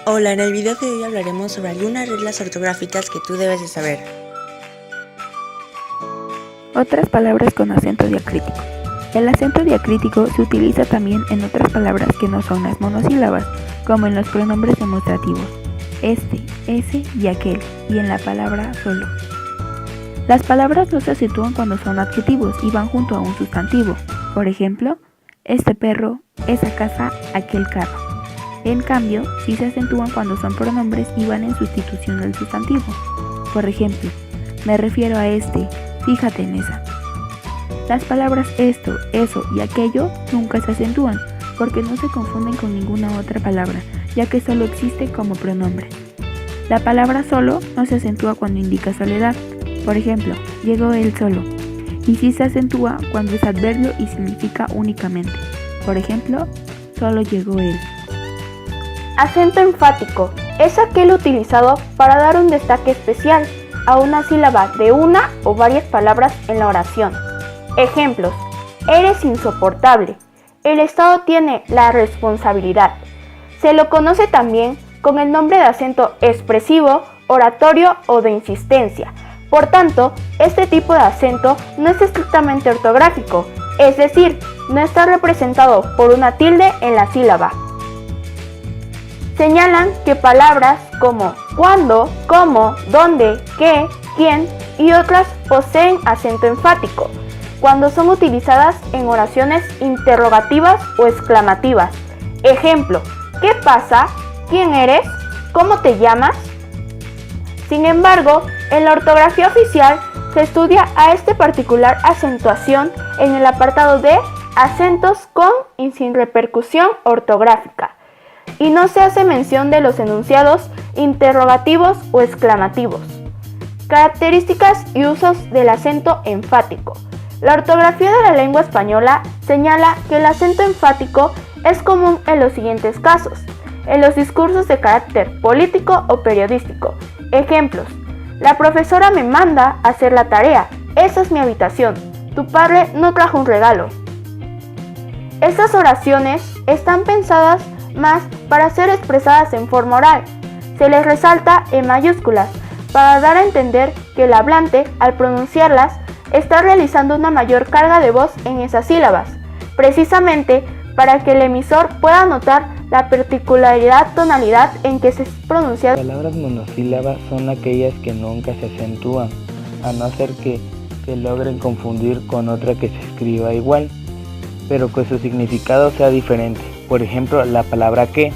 Hola, en el video de hoy hablaremos sobre algunas reglas ortográficas que tú debes de saber. Otras palabras con acento diacrítico. El acento diacrítico se utiliza también en otras palabras que no son las monosílabas, como en los pronombres demostrativos, este, ese y aquel, y en la palabra solo. Las palabras no se acentúan cuando son adjetivos y van junto a un sustantivo. Por ejemplo, este perro, esa casa, aquel carro. En cambio, sí se acentúan cuando son pronombres y van en sustitución del sustantivo. Por ejemplo, me refiero a este, fíjate en esa. Las palabras esto, eso y aquello nunca se acentúan porque no se confunden con ninguna otra palabra, ya que solo existe como pronombre. La palabra solo no se acentúa cuando indica soledad. Por ejemplo, llegó él solo. Y sí se acentúa cuando es adverbio y significa únicamente. Por ejemplo, solo llegó él. Acento enfático es aquel utilizado para dar un destaque especial a una sílaba de una o varias palabras en la oración. Ejemplos: eres insoportable. El Estado tiene la responsabilidad. Se lo conoce también con el nombre de acento expresivo, oratorio o de insistencia. Por tanto, este tipo de acento no es estrictamente ortográfico, es decir, no está representado por una tilde en la sílaba. Señalan que palabras como cuándo, cómo, dónde, qué, quién y otras poseen acento enfático cuando son utilizadas en oraciones interrogativas o exclamativas. Ejemplo: ¿qué pasa? ¿Quién eres? ¿Cómo te llamas? Sin embargo, en la ortografía oficial se estudia a esta particular acentuación en el apartado de acentos con y sin repercusión ortográfica, y no se hace mención de los enunciados interrogativos o exclamativos. Características y usos del acento enfático. La ortografía de la lengua española señala que el acento enfático es común en los siguientes casos: en los discursos de carácter político o periodístico. Ejemplos: la profesora me manda a hacer la tarea, esa es mi habitación, tu padre no trajo un regalo. Estas oraciones están pensadas más para ser expresadas en forma oral. Se les resalta en mayúsculas para dar a entender que el hablante, al pronunciarlas, está realizando una mayor carga de voz en esas sílabas, precisamente para que el emisor pueda notar la particularidad tonalidad en que se pronuncia. Las palabras monosílabas son aquellas que nunca se acentúan, a no ser que se logren confundir con otra que se escriba igual, pero que su significado sea diferente. Por ejemplo, la palabra que,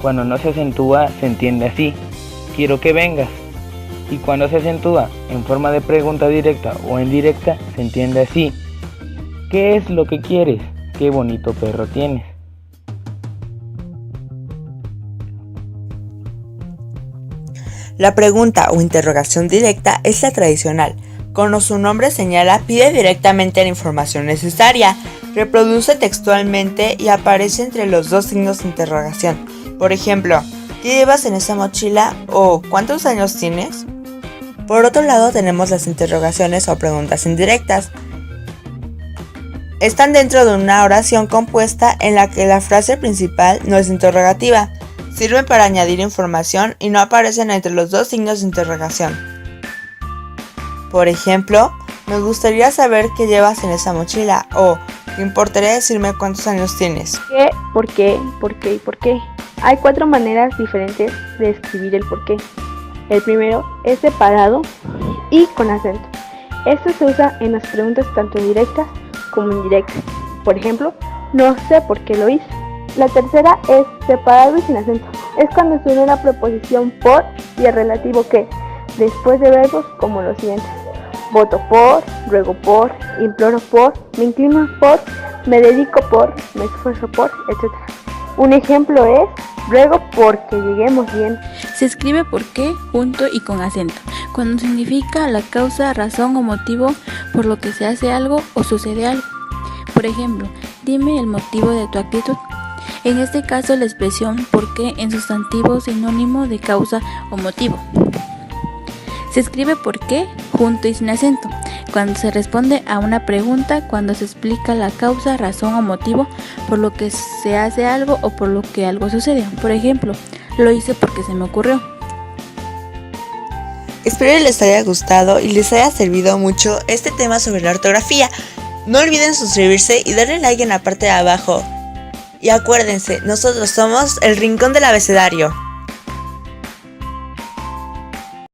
cuando no se acentúa, se entiende así: quiero que vengas. Y cuando se acentúa en forma de pregunta directa o indirecta, se entiende así: ¿qué es lo que quieres? Qué bonito perro tienes. La pregunta o interrogación directa es la tradicional. Como su nombre señala, pide directamente la información necesaria, reproduce textualmente y aparece entre los dos signos de interrogación. Por ejemplo, ¿qué llevas en esa mochila? O ¿cuántos años tienes? Por otro lado, tenemos las interrogaciones o preguntas indirectas. Están dentro de una oración compuesta en la que la frase principal no es interrogativa. Sirven para añadir información y no aparecen entre los dos signos de interrogación. Por ejemplo, me gustaría saber qué llevas en esa mochila, o ¿te importaría decirme cuántos años tienes? ¿Qué? ¿Por qué? ¿Por qué? ¿Y por qué? Hay 4 maneras diferentes de escribir el por qué. El primero es separado y con acento. Esto se usa en las preguntas tanto directas como indirectas. Por ejemplo, no sé por qué lo hice. La tercera es separado y sin acento. Es cuando se une una preposición por y el relativo que, después de verbos como los siguientes: voto por, ruego por, imploro por, me inclino por, me dedico por, me esfuerzo por, etc. Un ejemplo es: ruego porque lleguemos bien. Se escribe por qué junto y con acento, cuando significa la causa, razón o motivo por lo que se hace algo o sucede algo. Por ejemplo, dime el motivo de tu actitud. En este caso, la expresión por qué en sustantivo sinónimo de causa o motivo. Se escribe por qué junto y sin acento, cuando se responde a una pregunta, cuando se explica la causa, razón o motivo por lo que se hace algo o por lo que algo sucede. Por ejemplo, Lo hice porque se me ocurrió. Espero que les haya gustado y les haya servido mucho este tema sobre la ortografía. No olviden suscribirse y darle like en la parte de abajo. Y acuérdense, nosotros somos el Rincón del Abecedario.